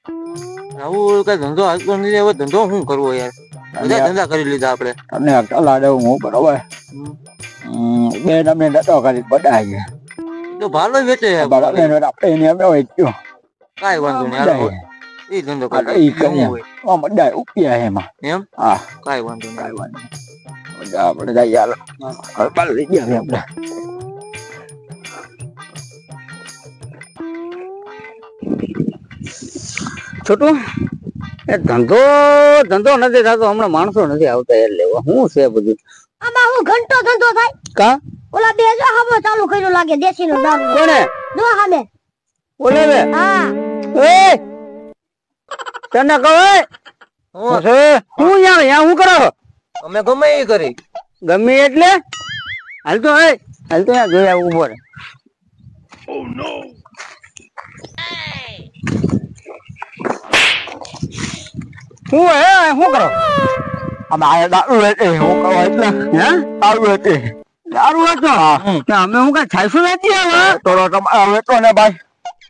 આવું કઈ ધંધો હાલતો નથી. હવે ધંધો શું કરવો યાર? બધા ધંધા કરી લીધા આપણે. અને કલા દેવું હું બરોબર બે નમને નતો કરી બધાય તો ભાલો વેચે બરાબર આપણે એને અમે વેચ્યો કાઈ વાંધો નહીં. હાલો ઈ ધંધો કરે ઈ કરીએ બધાય ઉપિયા એમાં એમ. હા કાઈ વાંધો નહીં. કાઈ વાંધો નહીં. આપણે જઈએ હાલો બાલ લઈ ગયા આપણે. છોટું એ ધંધો નથી થતો હમણાં. માણસો નથી આવતા યાર લેવા. શું છે બધું આમાં હું ઘંટો ધંધો થાય કા? ઓલા બે જો હબો ચાલુ કર્યું લાગે દેશી નો દારૂ. કોને? જો હામે ઓલે બે. હા એ તને કહો હું યાર હું કરો? અમે ગમે એ કરી. ગમે એટલે હાલ તો યાર જોયા ઉભો રહે. શું કરો? અમે આ દારૂ વેચે હું કરો એટલે હે દારૂ વેચે દારૂ હતો. અમે હું કઈ છાઈશું નથી હવે તો તમારે વેચો ને ભાઈ.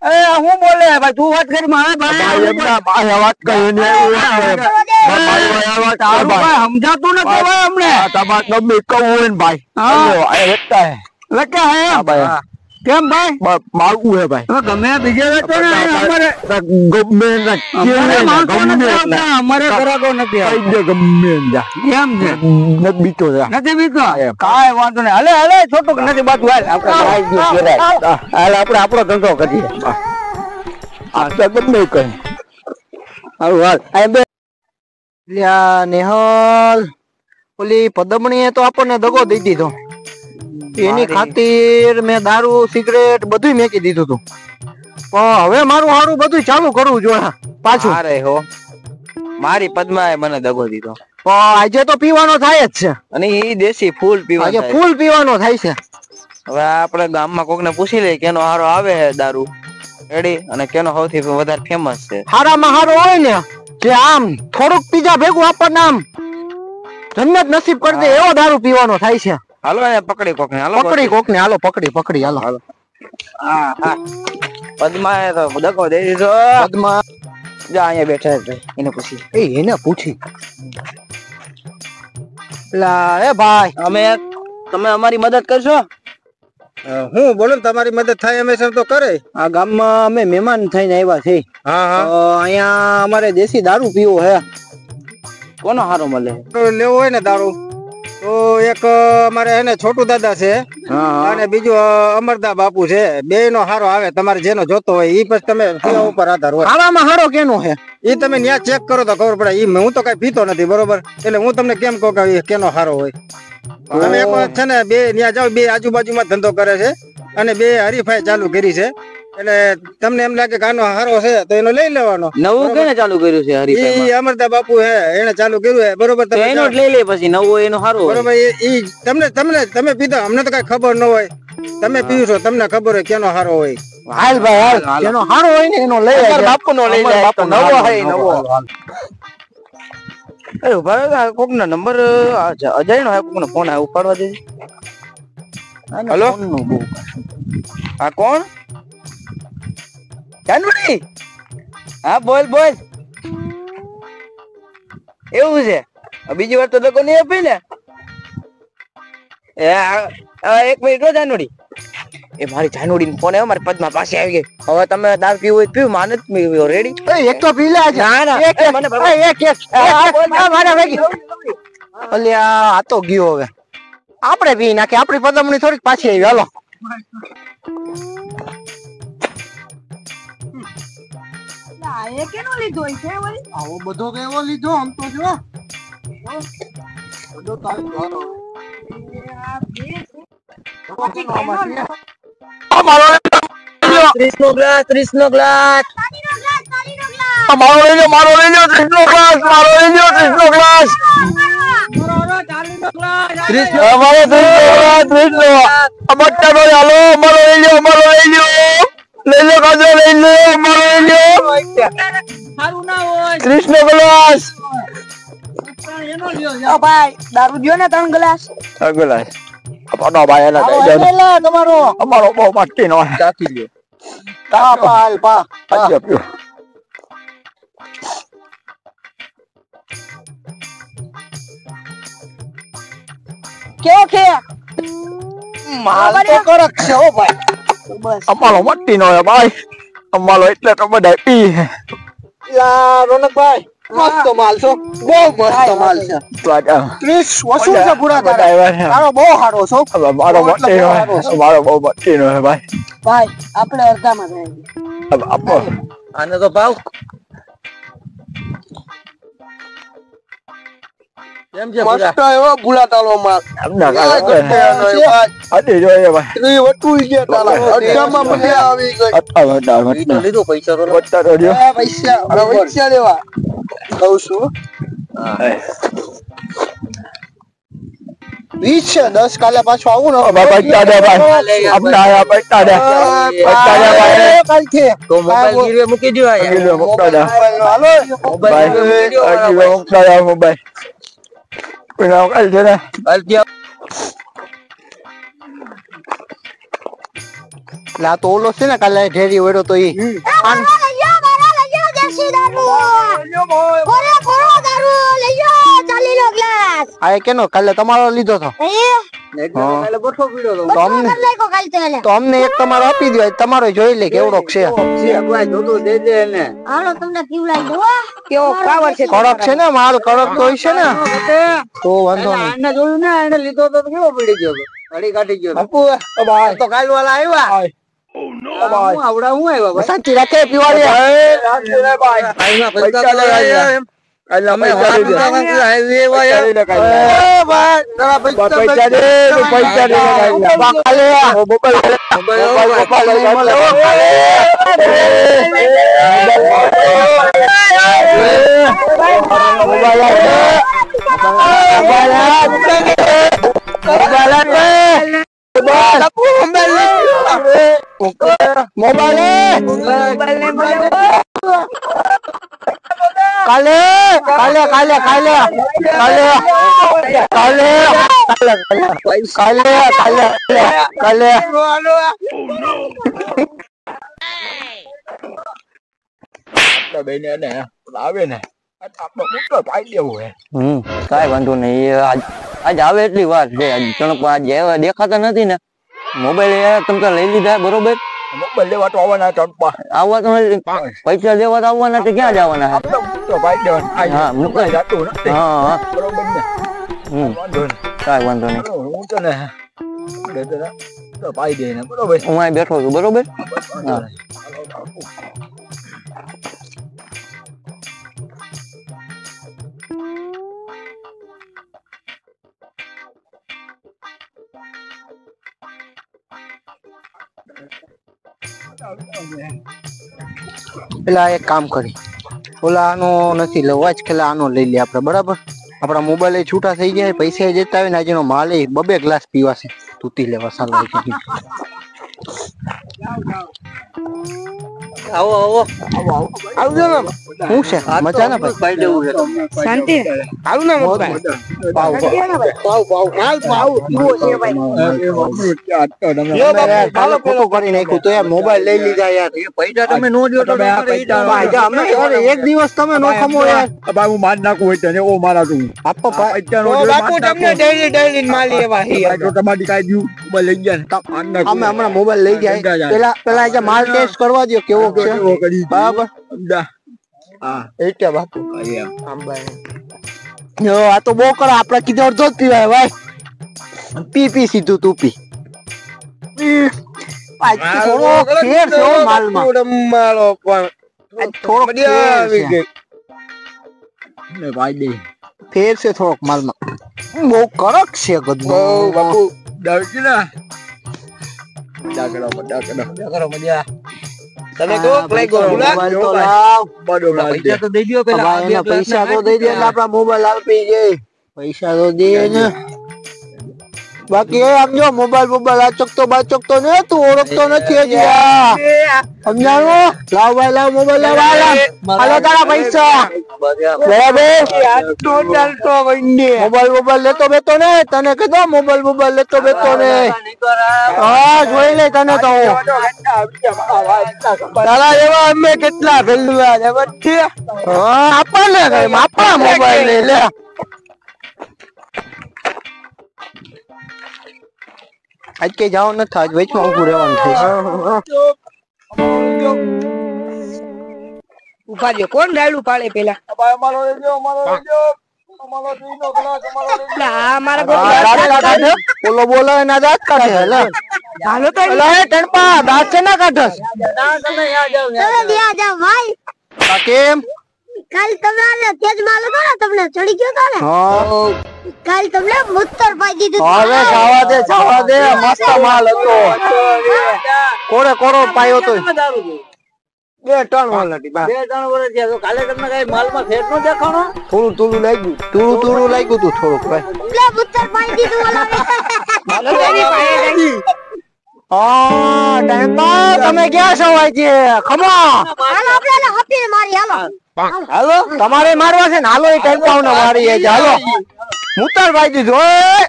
એ હું બોલે ભાઈ તું વાત કરી મારે ભાઈ એમના ભાઈ વાત કરી ને સમજાતું નથી ભાઈ અમને. તમારે ગમે કહું ને ભાઈ વેચતા હે વેચા હે ભાઈ. કેમ ભાઈ? મારું હે ભાઈ. હવે ગમે બીજે વેચો ને અમારે ગમે અમારે કરાકો નથી ગમે કેમ છે નથી બીતો નથી બીતો કાંઈ વાંધો નહીં. હલે હલે છોટું નથી બાતું હાલ આપણે આપણો ધંધો કરીએ. ગમે કઈ હારું હાલ નેહલ ઓલી પદમણીએ તો આપણને દગો દઈ દીધો. એની ખાतिर મેં દારૂ સિગરેટ બધું મેકી દીધું હતું. પણ હવે મારું હારું બધું ચાલુ કરવું જોઈએ પાછું. અરે હો મારી પદ્માએ મને દગો દીધો. પણ આજે તો પીવાનો થાય જ છે. અને ઈ દેશી ફૂલ પીવા આજે ફૂલ પીવાનો થાય છે. હવે આપણે ગામમાં કોકને પૂછી લઈએ કેનો હારો આવે છે દારૂ રેડી અને કેનો સૌથી વધારે ફેમસ છે. હારામાં હારો હોય ને જે આમ થોડુંક પીજા ભેગું આપણને આમ જન્નત નસીબ કરી દે એવો દારૂ પીવાનો થાય છે. હાલો એને પકડી કોકને. હાલો પકડી કોકને. હાલો પકડી હાલો. હા હા પદ્માએ તો દગો દઈ દીધો. પદ્મા જા અહીંયા બેઠા છે એને પૂછી. એને પૂછી લા એ ભાઈ તમે અમારી મદદ કરશો? હું બોલો તમારી મદદ થાય અમે તો કરે. આ ગામમાં અમે મહેમાન થઈને આવ્યા છે. અહીંયા અમારે દેશી દારૂ પીવો હે. કોનો હારો મળે? લેવો હોય ને દારૂ તો એક અમારે એને છોટુ દાદા છે અને બીજું અમરદા બાપુ છે. બે નો હારો આવે તમારે જેનો જોતો હોય ઈ પછી તમે પીવા ઉપર આધાર હોય. હારામાં હારો કેનો છે ઈ તમે ન્યા ચેક કરો તો ખબર પડે. ઈ હું તો કઈ પીતો નથી બરોબર એટલે હું તમને કેમ કહું કે કેનો હારો હોય. તમે એક વાર છે ને બે ન્યા જાવ બે આજુબાજુમાં ધંધો કરે છે અને બે હરીફાઈ ચાલુ કરી છે એટલે તમને એમ લાગે કે આનો હારો છે તો એનો લઈ લેવાનો. નવું કેને ચાલુ કર્યું છે હરીફાઈ? ઈ અમરદા બાપુ હે એને ચાલુ કર્યું હે બરોબર. તમે એનો જ લઈ લે પછી નવો એનો હારો બરોબર. ઈ તમે પીધા અમને તો કઈ ખબર ન હોય. તમે પીવો છો તમને ખબર હોય કેનો હારો હોય. હાલ ભાઈ હાલ જેનો હારો હોય ને એનો લઈ જાય. બાપુ નો લઈ જાય. બાપુ નવો હોય નવો. અરે ઉભા કોક નો નંબર અજય નો કોક નો ફોન આવે ઉપાડવા દેજે. હેલો હા કોણ? જાનવડી હા બોલ એવું છે. બીજી વાર તો દગો નહીં આપી ને. એક મિનિટ હો જાનવડી. એ મારી જાનવડી ફોન આવ્યો મારી પદ્મા પાસે આવી ગઈ. હવે તમે દારૂ પીવું હોય પીવું માને જ પીવું રેડી. એક તો પી લે છે. અલ્યા આ તો ગયો હવે આપણે પી નાખી. આપણી પદમણી થોડીક પાછી આવી. હાલો એ કેનો લીધો છે વળી? આવો બધો કેવો લીધો આમ તો જો બધો તારી વારો. ત્રીસનો ગ્લાસ મારો લઈ લો 30નો ગ્લાસ મારો લઈ લો 30નો ગ્લાસ. અમારો 30નો બટ્ટા નો હાલો મારો લઈ લો કાજો લઈ લો મારો લઈ લો 30નો ગ્લાસ. ભાઈ દારૂ દિયો ને 3 ગ્લાસ. 3 ગ્લાસ આપનો ભાઈ એલા દઈ દો તમારો અમારો બહુ મસ્તી નો ચાખી લ્યો. પા આપ્યો કેવો છે માલ તો કરક છે હો ભાઈ. અમારો મટ્ટી નો હે ભાઈ. અમારો એટલે તો બધા પી. લા રોનકભાઈ મસ્ત માલ છો, બહુ મસ્ત માલ છે. ક્રિસ વસુ છે પૂરા તારો બહુ સારો છો. મારો મટ્ટી નો મારો બહુ મટ્ટી નો હે ભાઈ. ભાઈ આપણે અડધામાં રહી આપો આને તો ભાવ કેમ છે મસ્ત એવો ભૂલા તાલો માલ. આપના આટી જોઈએ ભાઈ. ત્રી વટુઈ ગયા તાલા અડધામાં મને આવી ગઈ. તો લીધો પૈસા તો વટ્ટા તો રહ્યો. પૈસા અરે પૈસા લેવા કહું છું. 20 છે 10 કાલે પાછો આવું ને પૈસા દે ભાઈ. આપના આયા પૈસા દે. પૈસા દે ભાઈ. કાલ છે તો મોબાઈલ ગીરવે મૂકી દો આયા. ગીરવે મૂકતા દે. હાલો મોબાઈલ ગીરવે મૂકી દો ગીરવે મૂકતા દે મોબાઈલ. પેલા કાલ છે ને હાલ ત્યાં લા તો ઓલો છે ને કાલે ઢેરી વેડો તો ઈ દેશી દારૂ કોરે કોરો દારૂ લેજો 40 નો ગ્લાસ આ કેનો કાલે તમારો લીધો તો કાલે ગોઠવો પીડ્યો તો તો અમને તો અમને એક તમારો આપી દો તમારો જોઈ લે કેવડો છે ભાઈ દૂધ દે દે ને હાલો તમને પીવડાવી દો કેવો પાવર છે કડક છે ને માલ કડક તો હોય છે ને તો વાંધો નહીં આને જોયું ને આને લીધો તો કેવો પડી ગયો અડી કાઢી ગયો બાપુ ભાઈ તો કાલ વાળા આવ્યા હું આવડા હું આવ્યા ભાઈ સાચી રાખે પીવાડી આઈમાં પૈસા તો આવ્યા એટલે અમે હાઈવે વાયા ભાઈ તારા પૈસા દે પૈસા દે કાલે કાલે કાલે કાલે કાલે કાલે કાલે કાલે કાલે કાલે બેને ને આવે ને આપણો મોટો પાઈ દેવો હે. કાઈ વાંધો નહીં આજ આવે એટલી વાર છે ચણક આજ દેખાતા નથી ને મોબાઈલ તમે લઈ લીધા બરોબર મોબાઈલ લેવા તો આવવાના ટંપા આવવા તો પૈસા દેવા તો આવવાના તો ક્યાં જવાના આપણો મોટો પાઈ દેવાનો. હા મુકાઈ જાતું નથી. હા બરોબર ને વાંધો નહીં. કાઈ વાંધો નહીં હું તો ને તો પાઈ દે ને બરોબર. હું અહીં બેઠો છું બરોબર હા પેલા એક કામ કરી ઓલા આનો નથી લેવો જ ખેલા આનો લઈ લે આપણે બરાબર. આપણા મોબાઈલ છૂટા થઈ ગયા પૈસા જતા આવે ને આજનો માલ 2 ગ્લાસ પીવાશે તૂટી લેવા સાલા આવો આવો આવજો ને શું છે મજા ના ભાઈ દેવું છે શાંતિ આવું ને મોબાઈલ પાવ માલ પાવ પીવો છે ભાઈ કાલે ફોટો કરી નાખ્યું તો યાર મોબાઈલ લઈ લીધા યાર પૈસા તમે નો દો તો અમે એક દિવસ તમે નો ખમો યાર ભાઈ હું માર નાખું હોય તો ઓ મારા તું આપો પૈસા નો બાપુ તમને ડેલી માલી એવા તો તમારી કાઈ દઉં મોબાઈલ લઈ ગયા અમે હમણાં મોબાઈલ લઈ જાય પેલા જે માલ ટેસ્ટ કરવા દો કેવો છે બરાબર હા એટલે બાપુ જો આ તો બહુ કરે આપણે કીધું અડધો જ પીવાય ભાઈ પી સીધું તું પી થોડો ફેર છે માલમાં થોડો ભાઈ દે ફેર છે થોડોક માલમાં બહુ કડક છે ગદુ બાપુ ડાકી ના મજા કરો મજા તમે તો પ્લે કરો મોબાઈલ તો લાવ બડો માલ દે પૈસા તો દઈ દો પેલા ભાઈ એના પૈસા તો દઈ દે એટલે આપડા મોબાઈલ આપી જાય પૈસા તો દે ને બાકી આમ જો મોબાઈલ આચકતો બાચકતો ને તું ઓળખતો નથી હજી સમજાણો લાવ ભાઈ લાવ મોબાઈલ લાવ હાલો તારા પૈસા મોબાઈલ લેતો બેતો ને તને કીધો મોબાઈલ લેતો બેતો ને હા જોઈ લે તને તો તારા એવા અમે કેટલા ભેલવા આપણા મોબાઈલ લે આજ કઈ જવાનું નથી, આજ વચમાં ઊભું રહેવાનું થાય. ઉભા રહ્યો, કોણ રાયડું પાડે પેલા? ઓલો બોલો એના દાંત કાઢે. હાલો તો ટણપા દાંત છે ના કાઢસ? તમે ત્યાં જાઓ ભાઈ. કેમ? કાલ તમને તેજ માલ હતો ને, તમને ચડી ગયો હતો ને, કાલ તમને મૂતર પાઈ દીધું. હવે જવા દે મસ્ત માલ હતો. કોડે કોડો પાયો તો 2 ટન માલ હતી. 2 ટન વર્ષ થયા તો કાલે તમને કઈ માલમાં ફેર નો દેખાણો? થોડું લાગ્યું તું થોડુંક ભાઈ. એટલે મૂતર પાઈ દીધું ઓલાને. ટાઈમ તમે ક્યાં છો આજે? ખમો હાલો આપણે હપીને મારી હાલો. હાલો તમારે મારવા છે ને? હાલો એ ટાઈમ પાઉને મારી છે. હાલો મૂતર ભાઈ દીધું.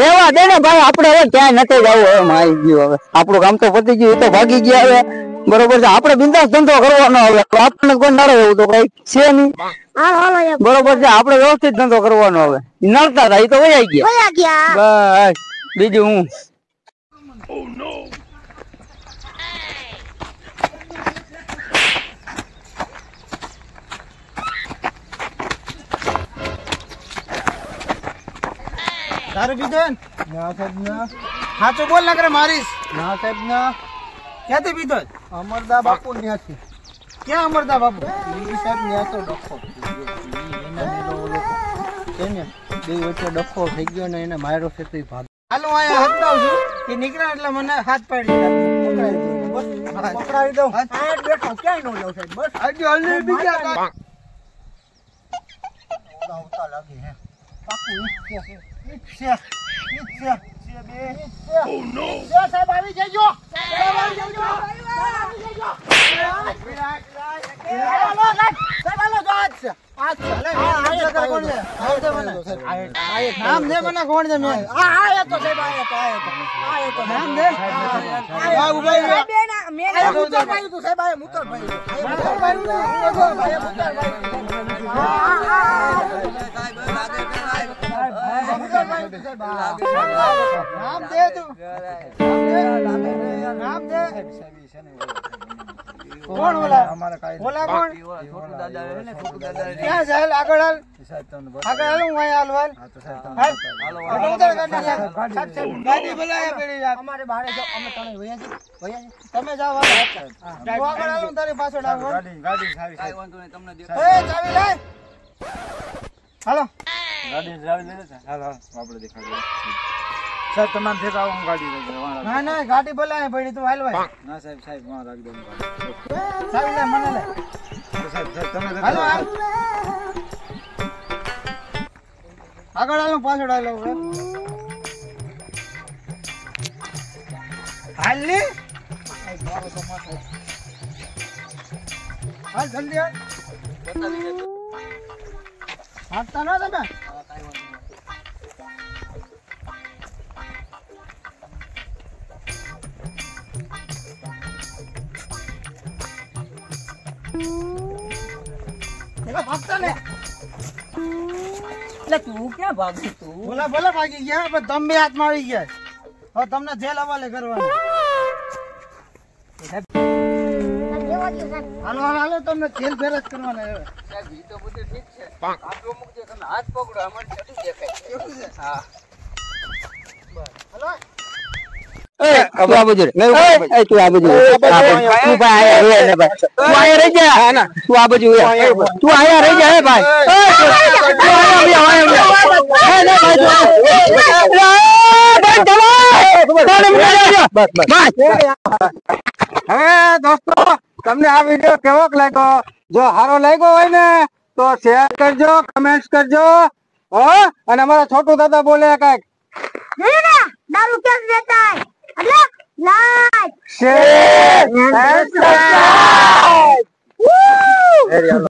રેવા દે ને ભાઈ, આપડે હવે ક્યાંય નથી જવું. હવે મારી ગયું, હવે આપણું કામ તો પતી ગયું, એ તો ભાગી ગયા. હવે બરોબર છે, આપડે બિંદાસ ધંધો કરવાનો. હવે આપણને કોઈ નડે એવું તો કઈ છે નહીં. બરોબર છે, આપડે વ્યવસ્થિત ધંધો કરવાનો. હવે નડતા હતા એ તો વયા ગયા. બસ બીજું હું દારૂ પીધો ને? ના સાહેબ ના. સાચું બોલ ના કરે મારીશ. ના સાહેબ ના. ક્યાંથી પીધો? અમરદા બાપુ ત્યાંથી. ક્યાં અમરદા બાપુ? એ સાહેબ ત્યાં તો ડખો એને બે વચ્ચે ડખો થઈ ગયો ને એને માર્યો છે તો એ ભાગ. હાલો અહીંયા હતાવ છું એ નીકળ્યા એટલે મને હાથ પાડી પકડાવી દઉં. બેઠો ક્યાંય નો જાવ સાહેબ. બસ આજે હલ્દી બીજા આવતા લાગે હે. પાકું સાહેબ આવી જજો. નામ દે મને કોણ છે? મેં આયો તો સાહેબ, આયો તો નામ દે. મુતરભાઈ તું સાહેબ, આયો મુતરભાઈ. નામ દે તું, નામ દે. કોણ ઓલા? ઓલા કોણ? ક્યાં જાય? આગળ હાલ, આગળ હાલ. હું અહીંયા હાલ. ગાડી બોલાયા પેલી અમારે બહાર જાઓ. અમે તને વયા તમે જાઓ. આગળ હાલ, તારી પાછળ આવો. ગાડી ચાવી તમને દે. ચાવી લે. હાલો ગાડી ચાવી લે. હાલ આપણે દેખાડી સાહેબ તમારે ભેગા આવું. ગાડી ના ગાડી બોલાય પડી. તું હાલ ભાઈ. ના સાહેબ માં રાખી દઉં. ચાવી લે, મને લે. સાહેબ તમે હાલો આગળ હાલો, પાછળ હાલો. હાલ ને હાલ જલ્દી હાલ. હાથતા ના તમે. ભાગતા ને એટલે તું ક્યાં ભાગી? તું બોલા ભાગી ગયા પણ તમે બે હાથમાં આવી ગયા. હવે તમને જેલ હવાલે કરવાના. હાલો તમને જેલ ભેર જ કરવાના. હાથ પકડો, અમારે ચડી દેખાય. હા હાલો તું આ બાજુ રહી જા હવે દોસ્તો, તમને આ વિડીયો કેવો લાગ્યો? જો સારો લાગ્યો હોય ને તો શેર કરજો, કમેન્ટ કરજો. અને અમારા છોટુ દાદા બોલે કઈક દારૂ કેમ દેતા હે? એટલે share and subscribe.